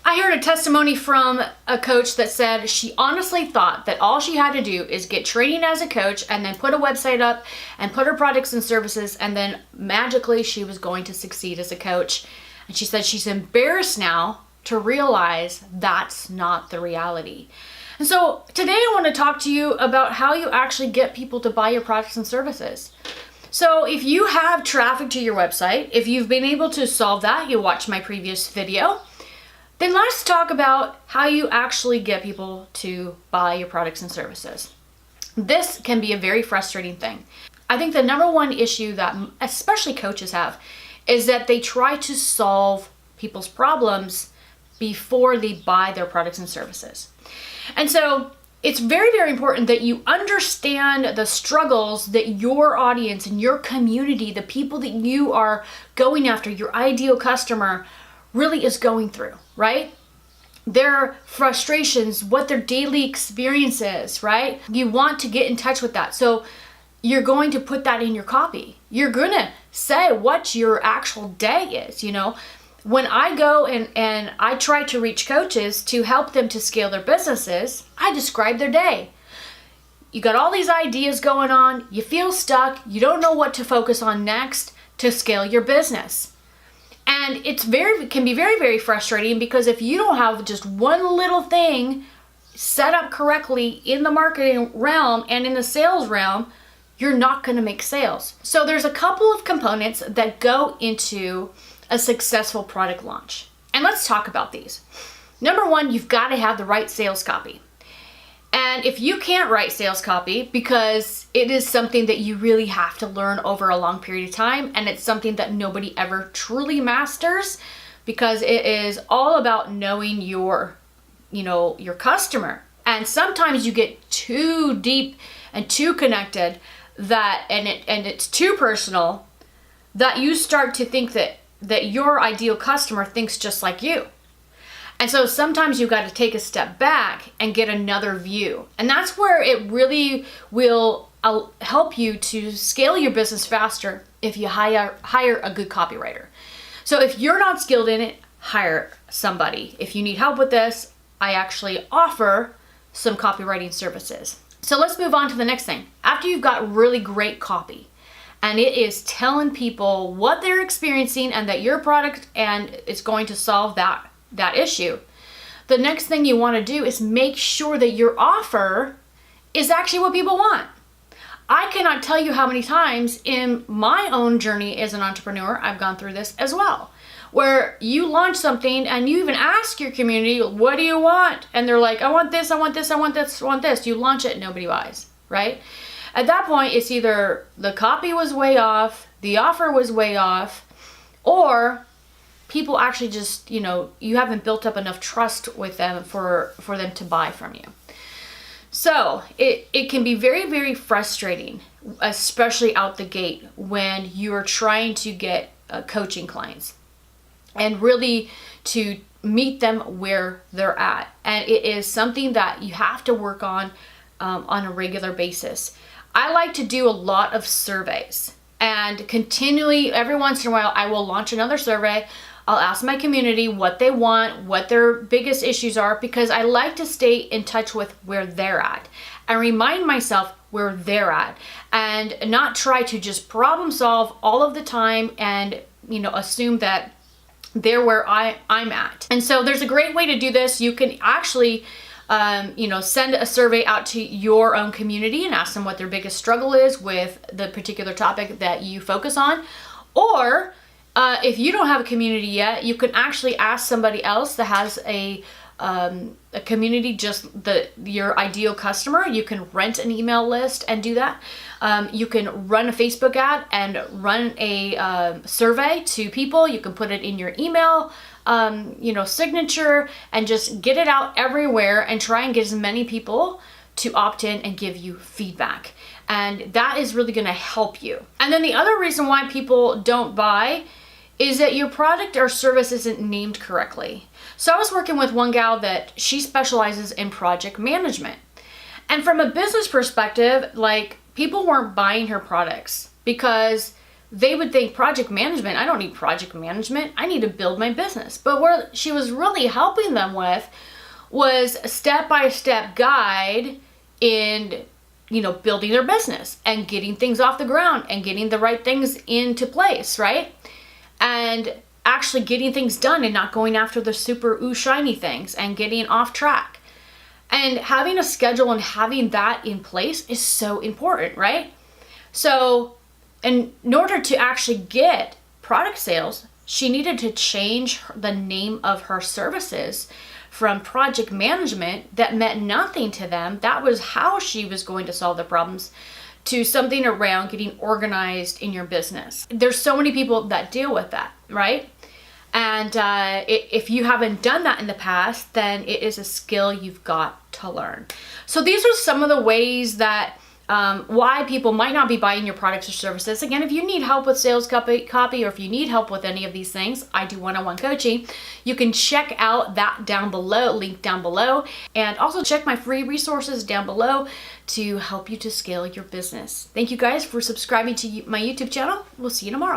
I heard a testimony from a coach that said she honestly thought that all she had to do is get training as a coach and then put a website up and put her products and services, and then magically she was going to succeed as a coach. And she said she's embarrassed now to realize that's not the reality. And so today I want to talk to you about how you actually get people to buy your products and services. So if you have traffic to your website, if you've been able to solve that, you watch my previous video, then let's talk about how you actually get people to buy your products and services. This can be a very frustrating thing. I think the number one issue that especially coaches have is that they try to solve people's problems before they buy their products and services. And so it's very, very important that you understand the struggles that your audience and your community, the people that you are going after, your ideal customer, really is going through, right? Their frustrations, what their daily experience is, right? You want to get in touch with that. So you're going to put that in your copy. You're going to say what your actual day is, you know? When I go and I try to reach coaches to help them to scale their businesses, I describe their day. You got all these ideas going on, you feel stuck, you don't know what to focus on next to scale your business. And it can be very, very frustrating because if you don't have just one little thing set up correctly in the marketing realm and in the sales realm, you're not going to make sales. So there's a couple of components that go into a successful product launch. And let's talk about these. Number one, you've got to have the right sales copy. And if you can't write sales copy, because it is something that you really have to learn over a long period of time, and it's something that nobody ever truly masters, because it is all about knowing your customer. And sometimes you get too deep and too connected and it's too personal that you start to think that your ideal customer thinks just like you. And so sometimes you've got to take a step back and get another view. And that's where it really will help you to scale your business faster if you hire a good copywriter. So if you're not skilled in it, hire somebody. If you need help with this, I actually offer some copywriting services. So let's move on to the next thing. After you've got really great copy, and it is telling people what they're experiencing and that your product and it's going to solve that issue. The next thing you want to do is make sure that your offer is actually what people want. I cannot tell you how many times in my own journey as an entrepreneur, I've gone through this as well, where you launch something and you even ask your community, what do you want? And they're like, I want this, I want this, I want this, I want this. You launch it, nobody buys, right? At that point, it's either the copy was way off, the offer was way off, or people actually just, you haven't built up enough trust with them for them to buy from you. So it can be very, very frustrating, especially out the gate when you're trying to get coaching clients and really to meet them where they're at. And it is something that you have to work on a regular basis. I like to do a lot of surveys, and continually, every once in a while, I will launch another survey. I'll ask my community what they want, what their biggest issues are, because I like to stay in touch with where they're at and remind myself where they're at, and not try to just problem solve all of the time and, assume that they're where I'm at. And so there's a great way to do this. You can actually send a survey out to your own community and ask them what their biggest struggle is with the particular topic that you focus on. Or if you don't have a community yet, you can actually ask somebody else that has a community, just your ideal customer. You can rent an email list and do that. You can run a Facebook ad and run a survey to people. You can put it in your email signature and just get it out everywhere and try and get as many people to opt in and give you feedback. And that is really going to help you. And then the other reason why people don't buy is that your product or service isn't named correctly. So I was working with one gal that she specializes in project management. And from a business perspective, people weren't buying her products because they would think project management, I don't need project management. I need to build my business. But what she was really helping them with was a step-by-step guide in, building their business and getting things off the ground and getting the right things into place, right? And actually getting things done and not going after the super shiny things and getting off track. And having a schedule and having that in place is so important, right? So in order to actually get product sales, she needed to change the name of her services from project management that meant nothing to them. That was how she was going to solve the problems, to something around getting organized in your business. There's so many people that deal with that, right? And if you haven't done that in the past, then it is a skill you've got to learn. So these are some of the ways that why people might not be buying your products or services. Again, if you need help with sales copy, or if you need help with any of these things, I do one-on-one coaching. You can check out that down below, link down below, and also check my free resources down below to help you to scale your business. Thank you guys for subscribing to my YouTube channel. We'll see you tomorrow.